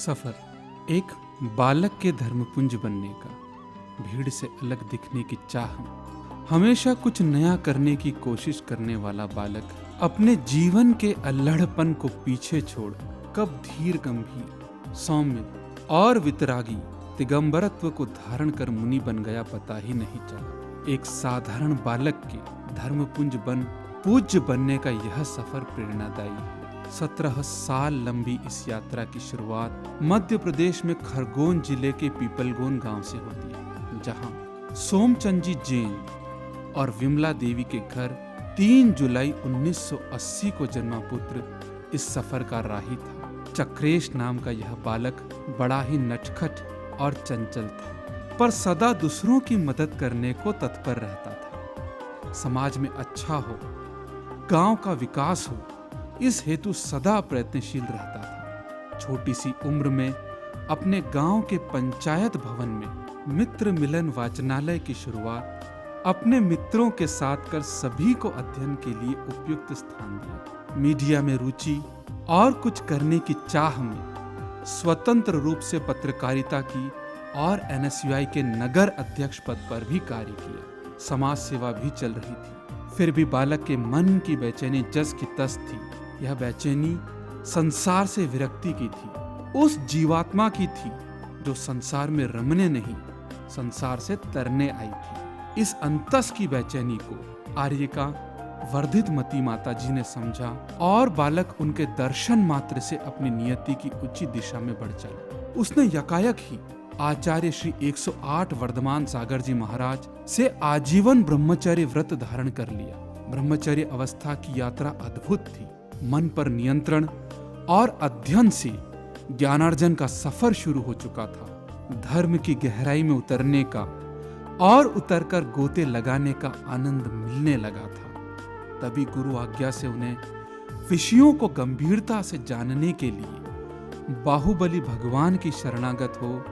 सफर, एक बालक के धर्मपुंज बनने का, भीड़ से अलग दिखने की चाह में हमेशा कुछ नया करने की कोशिश करने वाला बालक अपने जीवन के अल्हड़पन को पीछे छोड़ कब धीर गंभीर सौम्य और वितरागी दिगंबरत्व को धारण कर मुनि बन गया पता ही नहीं चला। एक साधारण बालक के धर्मपुंज बन पूज्य बनने का यह सफर प्रेरणादायी है। 17 साल लंबी इस यात्रा की शुरुआत मध्य प्रदेश में खरगोन जिले के पीपलगोन गांव से होती है, जहां सोमचंद जैन और विमला देवी के घर 3 जुलाई 1980 को जन्मा पुत्र इस सफर का राही था। चक्रेश नाम का यह बालक बड़ा ही नटखट और चंचल था, पर सदा दूसरों की मदद करने को तत्पर रहता था। समाज में अच्छा हो, गांव का विकास हो, इस हेतु सदा प्रयत्नशील रहता था। छोटी सी उम्र में अपने गांव के पंचायत भवन में मित्र मिलन वाचनालय की शुरुआत अपने मित्रों के साथ कर सभी को अध्ययन के लिए उपयुक्त स्थान दिया। मीडिया में रुचि और कुछ करने की चाह में स्वतंत्र रूप से पत्रकारिता की और एनएसयूआई के नगर अध्यक्ष पद पर भी कार्य किया। समाज सेवा भी चल रही थी। फिर भी बालक के मन की बेचैनी जस की तस थी। यह बेचैनी संसार से विरक्ति की थी, उस जीवात्मा की थी जो संसार में रमने नहीं, संसार से तरने आई थी। इस अंतस की बेचैनी को आर्य का वर्धित मती माता जी ने समझा और बालक उनके दर्शन मात्र से अपनी नियति की उचित दिशा में बढ़ चला। उसने यकायक ही आचार्य श्री 108 वर्धमान सागर जी महाराज से आजीवन ब्रह्मचर्य व्रत धारण कर लिया। ब्रह्मचर्य अवस्था की यात्रा अद्भुत थी। मन पर नियंत्रण और अध्ययन से ज्ञानार्जन का सफर शुरू हो चुका था। धर्म की गहराई में उतरने का और उतरकर गोते लगाने का आनंद मिलने लगा था। तभी गुरु आज्ञा से उन्हें विषयों को गंभीरता से जानने के लिए बाहुबली भगवान की शरणागत हो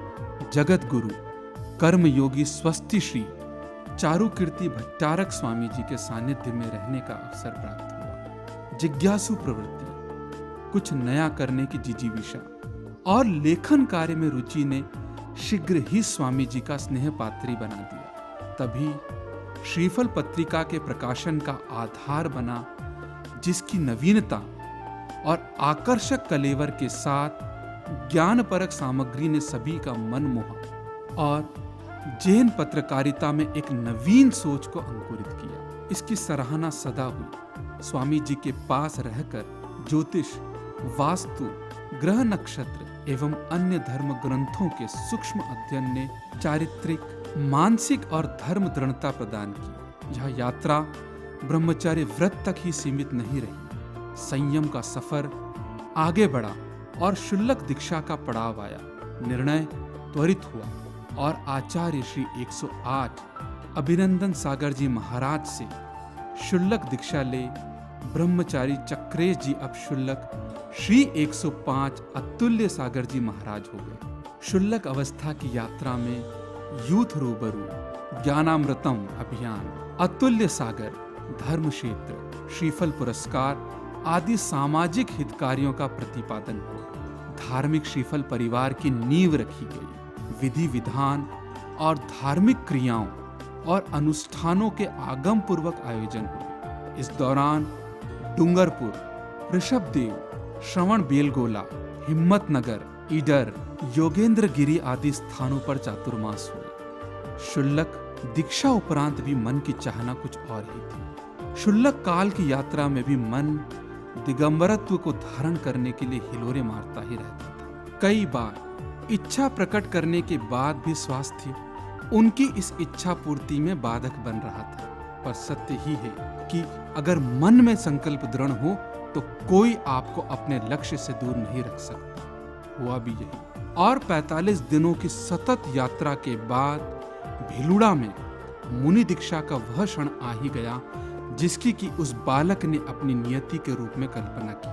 जगत गुरु कर्मयोगी स्वस्ति श्री चारुकीर्ति भट्टारक स्वामी जी के सानिध्य में रहने का अवसर प्राप्त हुआ। जिज्ञासु प्रवृत्ति, कुछ नया करने की जिजीविषा और लेखन कार्य में रुचि ने शीघ्र ही स्वामी जी का स्नेह पात्री बना दिया। तभी श्रीफल पत्रिका के प्रकाशन का आधार बना, जिसकी नवीनता और आकर्षक कलेवर के साथ ज्ञानपरक सामग्री ने सभी का मन मोहा और जैन पत्रकारिता में एक नवीन सोच को अंकुरित किया। इसकी सराहना सदा हुई। स्वामी जी के पास रहकर ज्योतिष, वास्तु, ग्रह नक्षत्र एवं अन्य धर्म ग्रंथों के सूक्ष्म अध्ययन ने चारित्रिक, मानसिक और धर्म दृढ़ता प्रदान की। यह यात्रा ब्रह्मचर्य व्रत तक ही सीमित नहीं रही। संयम का सफर आगे बढ़ा और शुल्लक दीक्षा का पड़ाव आया। निर्णय त्वरित हुआ और आचार्य श्री 108 अभिनंदन सागर जी महाराज से शुल्लक दीक्षा ले ब्रह्मचारी चक्रेश जी अब शुल्लक श्री 105 अतुल्य सागर जी महाराज हो गए। शुल्लक अवस्था की यात्रा में यूथ रूबरू, ज्ञानामृतम अभियान, अतुल्य सागर, धर्म क्षेत्र, श्रीफल पुरस्कार आदि सामाजिक हित कार्यों का प्रतिपादन हुआ। धार्मिक श्रीफल परिवार की नींव रखी गई। विधि विधान और धार्मिक क्रियाओं और अनुष्ठानों के आगम पूर्वक आयोजन हुए। इस दौरान डूंगरपुर, ऋषभदेव, श्रवण बेलगोला, हिम्मतनगर, ईडर, योगेंद्र गिरी आदि स्थानों पर चातुर्मास हुए। शुल्लक दीक्षा उपरांत भी मन की चाहना कुछ और ही थी। शुल्लक काल की यात्रा में भी मन दिगंबरत्व को धारण करने के लिए हिलोरे मारता ही रहता था। कई बार इच्छा प्रकट करने के बाद भी स्वास्थ्य उनकी इस इच्छा पूर्ति में बाधक बन रहा था। पर सत्य ही है कि अगर मन में संकल्प दृढ़ हो तो कोई आपको अपने लक्ष्य से दूर नहीं रख सकता। हुआ भी यही। और 45 दिनों की सतत यात्रा के बाद भिलुड़ा में मुनि दीक्षा का वह क्षण आ ही गया जिसकी कि उस बालक ने अपनी नियति के रूप में कल्पना की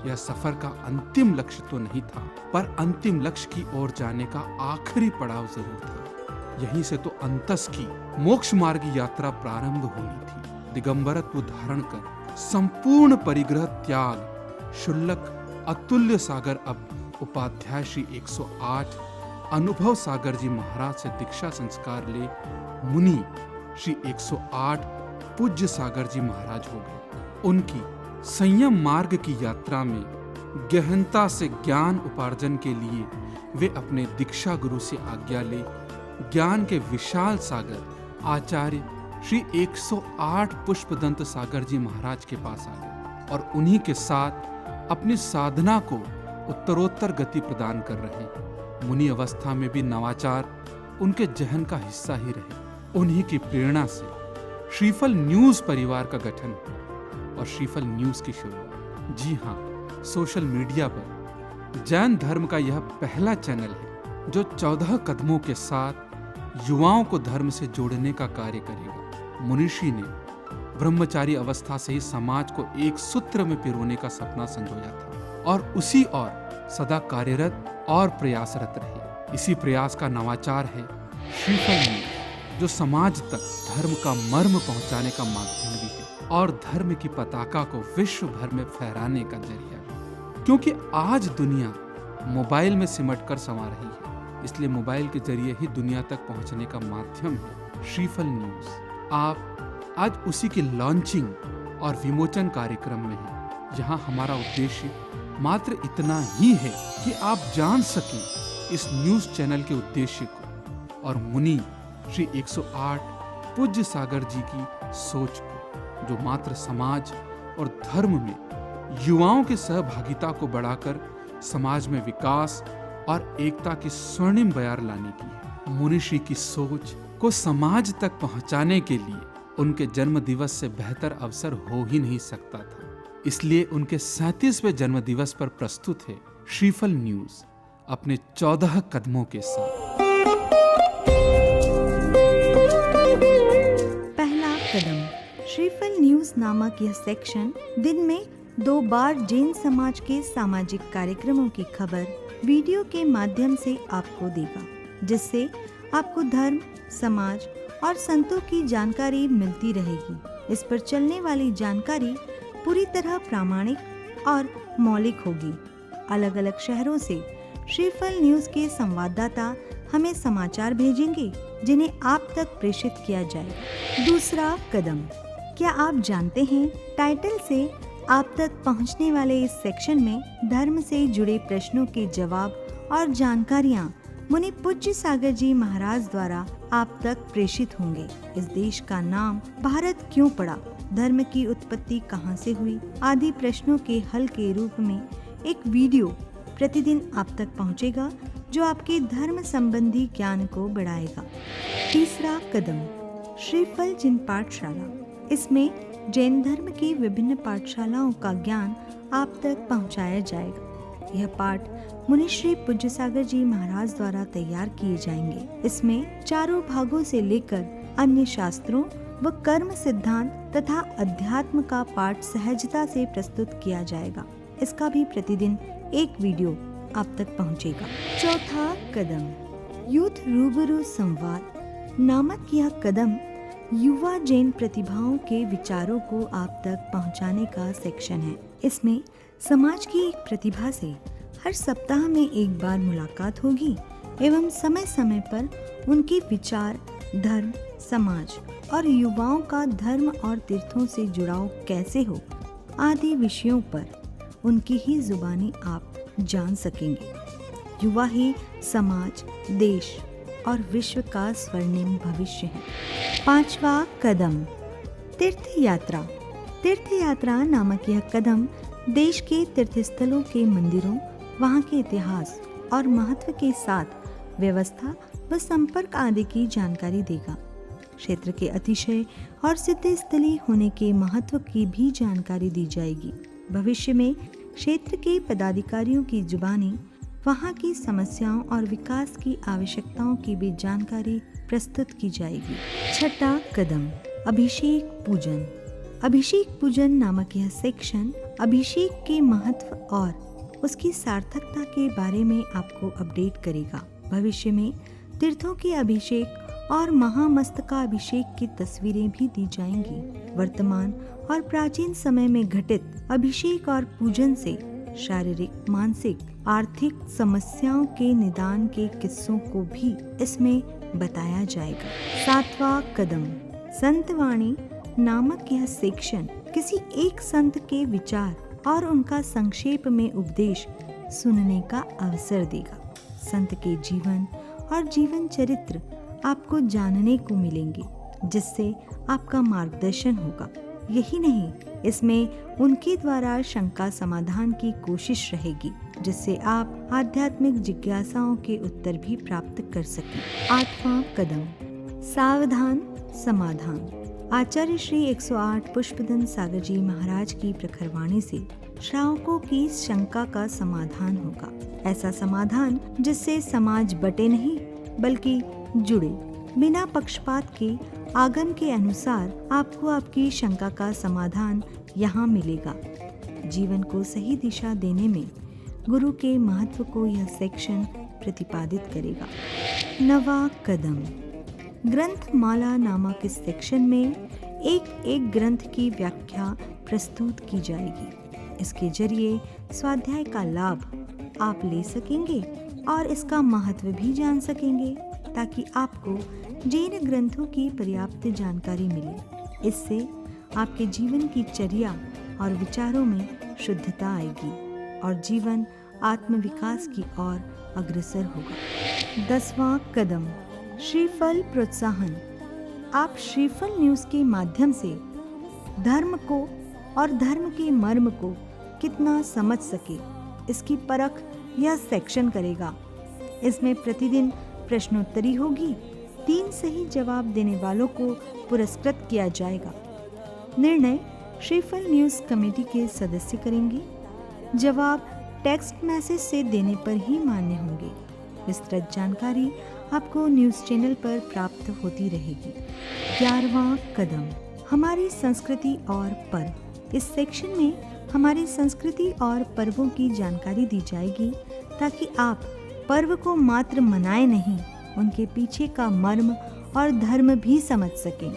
थी। यह सफर का अंतिम लक्ष्य तो नहीं था, पर अंतिम लक्ष्य की ओर जाने का आखिरी पड़ाव जरूर था। यहीं से तो अंतस की मोक्ष मार्ग यात्रा प्रारंभ होनी थी। दिगंबरत्व धारण कर संपूर्ण परिग्रह त्याग शुल्लक अतुल्य सागर अब उपाध्याय श्री 108 अनुभव सागर जी महाराज से दीक्षा संस्कार ले मुनि श्री 108 पूज्य सागर जी महाराज हो गए। उनकी संयम मार्ग की यात्रा में गहनता से ज्ञान उपार्जन के लिए वे अपने दीक्षा गुरु से आज्ञा ले ज्ञान के विशाल सागर आचार्य श्री 108 पुष्पदंत सागर जी महाराज के पास आ गए और उन्हीं के साथ अपनी साधना को उत्तरोत्तर गति प्रदान कर रहे। मुनि अवस्था में भी नवाचार उनके जहन का हिस्सा ही रहे। उन्हीं की प्रेरणा से श्रीफल न्यूज परिवार का गठन और श्रीफल न्यूज की शुरुआत। जी हाँ, सोशल मीडिया पर जैन धर्म का यह पहला चैनल है जो 14 कदमों के साथ युवाओं को धर्म से जोड़ने का कार्य करेगा। मुनिषी ने ब्रह्मचारी अवस्था से ही समाज को एक सूत्र में पिरोने का सपना संजोया था और उसी और सदा कार्यरत और प्रयासरत रहे। इसी प्रयास का नवाचार है श्रीफल न्यूज, जो समाज तक धर्म का मर्म पहुंचाने का माध्यम भी है और धर्म की पताका को विश्व भर में फहराने का जरिया भी। क्योंकि आज दुनिया मोबाइल में सिमट कर समा रही है, इसलिए मोबाइल के जरिए ही दुनिया तक पहुंचने का माध्यम है श्रीफल न्यूज। आप आज उसी की लॉन्चिंग और विमोचन कार्यक्रम में हैं। यहाँ हमारा उद्देश्य मात्र इतना ही है कि आप जान सकें इस न्यूज चैनल के उद्देश्य को और मुनि श्री 108 पूज्य सागर जी की सोच को, जो मात्र समाज और धर्म में युवाओं की सहभागिता को बढ़ाकर समाज में विकास और एकता की स्वर्णिम बयार लाने की है। मुनिषी की सोच को समाज तक पहुंचाने के लिए उनके जन्म दिवस से बेहतर अवसर हो ही नहीं सकता था। इसलिए उनके 37वें जन्म दिवस पर प्रस्तुत है श्रीफल न्यूज अपने 14 कदमों के साथ। पहला कदम। श्रीफल न्यूज नामक यह सेक्शन दिन में 2 बार जैन समाज के सामाजिक कार्यक्रमों की खबर वीडियो के माध्यम से आपको देगा, जिससे आपको धर्म, समाज और संतों की जानकारी मिलती रहेगी। इस पर चलने वाली जानकारी पूरी तरह प्रामाणिक और मौलिक होगी। अलग अलग शहरों से श्रीफल न्यूज के संवाददाता हमें समाचार भेजेंगे, जिन्हें आप तक प्रेषित किया जाएगा। दूसरा कदम। क्या आप जानते हैं, टाइटल से आप तक पहुंचने वाले इस सेक्शन में धर्म से जुड़े प्रश्नों के जवाब और जानकारियां मुनि पूज्य सागर जी महाराज द्वारा आप तक प्रेषित होंगे। इस देश का नाम भारत क्यों पड़ा, धर्म की उत्पत्ति कहां से हुई आदि प्रश्नों के हल के रूप में एक वीडियो प्रतिदिन आप तक पहुंचेगा, जो आपके धर्म संबंधी ज्ञान को बढ़ाएगा। तीसरा कदम। श्रीफल जैन पाठशाला। इसमें जैन धर्म की विभिन्न पाठशालाओं का ज्ञान आप तक पहुंचाया जाएगा। यह पाठ मुनि श्री पूज्य सागर जी महाराज द्वारा तैयार किए जाएंगे। इसमें चारों भागों से लेकर अन्य शास्त्रों व कर्म सिद्धांत तथा अध्यात्म का पाठ सहजता से प्रस्तुत किया जाएगा। इसका भी प्रतिदिन एक वीडियो आप तक पहुंचेगा। चौथा कदम। यूथ रूबरू संवाद नामक यह कदम युवा जैन प्रतिभाओं के विचारों को आप तक पहुंचाने का सेक्शन है। इसमें समाज की एक प्रतिभा से हर सप्ताह में एक बार मुलाकात होगी एवं समय समय पर उनके विचार, धर्म, समाज और युवाओं का धर्म और तीर्थों से जुड़ाव कैसे हो आदि विषयों पर उनकी ही जुबानी आप जान सकेंगे। युवा ही समाज, देश और विश्व का स्वर्णिम भविष्य है। पांचवा कदम। तीर्थ यात्रा। तीर्थ यात्रा नामक यह कदम देश के तीर्थस्थलों के मंदिरों, वहां के इतिहास और महत्व के साथ व्यवस्था व संपर्क आदि की जानकारी देगा। क्षेत्र के अतिशय और सिद्ध स्थली होने के महत्व की भी जानकारी दी जाएगी। भविष्य में क्षेत्र के पदाधिकारियों की जुबानी वहां की समस्याओं और विकास की आवश्यकताओं की भी जानकारी प्रस्तुत की जाएगी। छठा कदम। अभिषेक पूजन। अभिषेक पूजन नामक यह सेक्शन अभिषेक के महत्व और उसकी सार्थकता के बारे में आपको अपडेट करेगा। भविष्य में तीर्थों के अभिषेक और महामस्तकाभिषेक की तस्वीरें भी दी जाएंगी। वर्तमान और प्राचीन समय में घटित अभिषेक और पूजन से शारीरिक, मानसिक आर्थिक समस्याओं के निदान के किस्सों को भी इसमें बताया जाएगा। 7वां कदम, संतवाणी नामक यह सेक्शन किसी एक संत के विचार और उनका संक्षेप में उपदेश सुनने का अवसर देगा। संत के जीवन और जीवन चरित्र आपको जानने को मिलेंगे, जिससे आपका मार्गदर्शन होगा। यही नहीं, इसमें उनके द्वारा शंका समाधान की कोशिश रहेगी, जिससे आप आध्यात्मिक जिज्ञासाओं के उत्तर भी प्राप्त कर सकें। 8वां कदम, सावधान समाधान। आचार्य श्री 108 पुष्पदन सागर जी महाराज की प्रखर वाणी से श्रावकों की शंका का समाधान होगा। ऐसा समाधान जिससे समाज बटे नहीं बल्कि जुड़े। बिना पक्षपात के आगम के अनुसार आपको आपकी शंका का समाधान यहाँ मिलेगा। जीवन को सही दिशा देने में गुरु के महत्व को यह सेक्शन प्रतिपादित करेगा। 9वां कदम, ग्रंथमाला नामक इस सेक्शन में एक एक ग्रंथ की व्याख्या प्रस्तुत की जाएगी। इसके जरिए स्वाध्याय का लाभ आप ले सकेंगे और इसका महत्व भी जान सकेंगे, ताकि आपको जैन ग्रंथों की पर्याप्त जानकारी मिले। इससे आपके जीवन की चर्या और विचारों में शुद्धता आएगी और जीवन आत्मविकास की ओर अग्रसर होगा। 10वां कदम, श्रीफल प्रोत्साहन। आप श्रीफल न्यूज़ के माध्यम से धर्म को और धर्म के मर्म को कितना समझ सके, इसकी परख यह सेक्शन करेगा। इसमें प्रतिदिन प्रश्नोत्तरी होगी। 3 सही जवाब देने वालों को पुरस्कृत किया जाएगा। निर्णय श्रीफल न्यूज़ कमेटी के सदस्य करेंगे। जवाब टेक्स्ट मैसेज से देने पर ही मान्य होंगे। विस्तृत जानकारी आपको न्यूज़ चैनल पर प्राप्त होती रहेगी। 11वां कदम, हमारी संस्कृति और पर्व। इस सेक्शन में हमारी संस्कृति और पर्वों की जानकारी दी जाएगी, ताकि आप पर्व को मात्र मनाए नहीं, उनके पीछे का मर्म और धर्म भी समझ सकें।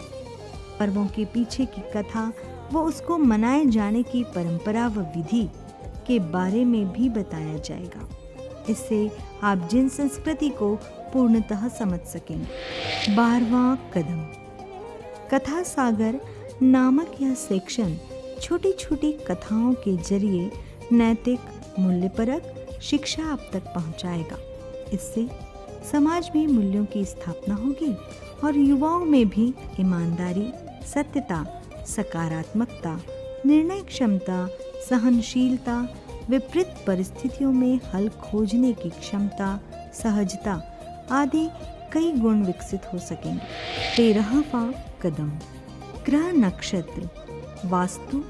पर्वों के पीछे की कथा व उसको मनाए जाने की परंपरा व विधि के बारे में भी बताया जाएगा। इससे आप जिन संस्कृति को पूर्णतः समझ सकेंगे। 12वां कदम, कथा सागर नामक यह सेक्शन छोटी छोटी कथाओं के जरिए नैतिक मूल्यपरक शिक्षा आप तक पहुंचाएगा। इससे समाज में मूल्यों की स्थापना होगी और युवाओं में भी ईमानदारी, सत्यता, सकारात्मकता, निर्णय क्षमता, सहनशीलता, विपरीत परिस्थितियों में हल खोजने की क्षमता, सहजता आदि कई गुण विकसित हो सकेंगे। 13वां कदम, ग्रह नक्षत्र, वास्तु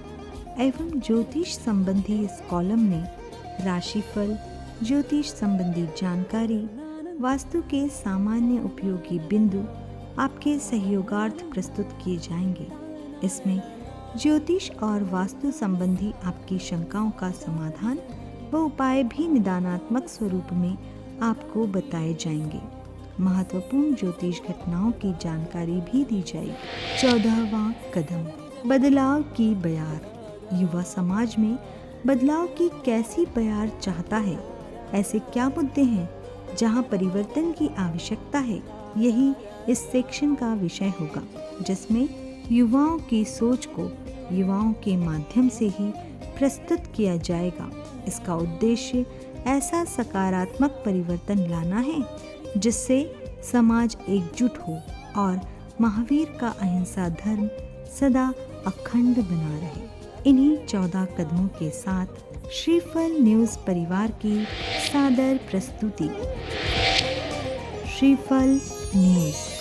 एवं ज्योतिष संबंधी इस कॉलम में राशिफल, ज्योतिष संबंधी जानकारी, वास्तु के सामान्य उपयोगी बिंदु आपके सहयोगार्थ प्रस्तुत किए जाएंगे। इसमें ज्योतिष और वास्तु संबंधी आपकी शंकाओं का समाधान व उपाय भी निदानात्मक स्वरूप में आपको बताए जाएंगे। महत्वपूर्ण ज्योतिष घटनाओं की जानकारी भी दी जाएगी। 14वां कदम, बदलाव की बयार। युवा समाज में बदलाव की कैसी बयार चाहता है, ऐसे क्या मुद्दे हैं जहां परिवर्तन की आवश्यकता है, यही इस सेक्शन का विषय होगा, जिसमें युवाओं की सोच को युवाओं के माध्यम से ही प्रस्तुत किया जाएगा। इसका उद्देश्य ऐसा सकारात्मक परिवर्तन लाना है जिससे समाज एकजुट हो और महावीर का अहिंसा धर्म सदा अखंड बना रहे। इन्हीं 14 कदमों के साथ श्रीफल न्यूज़ परिवार की सादर प्रस्तुति। श्रीफल न्यूज़।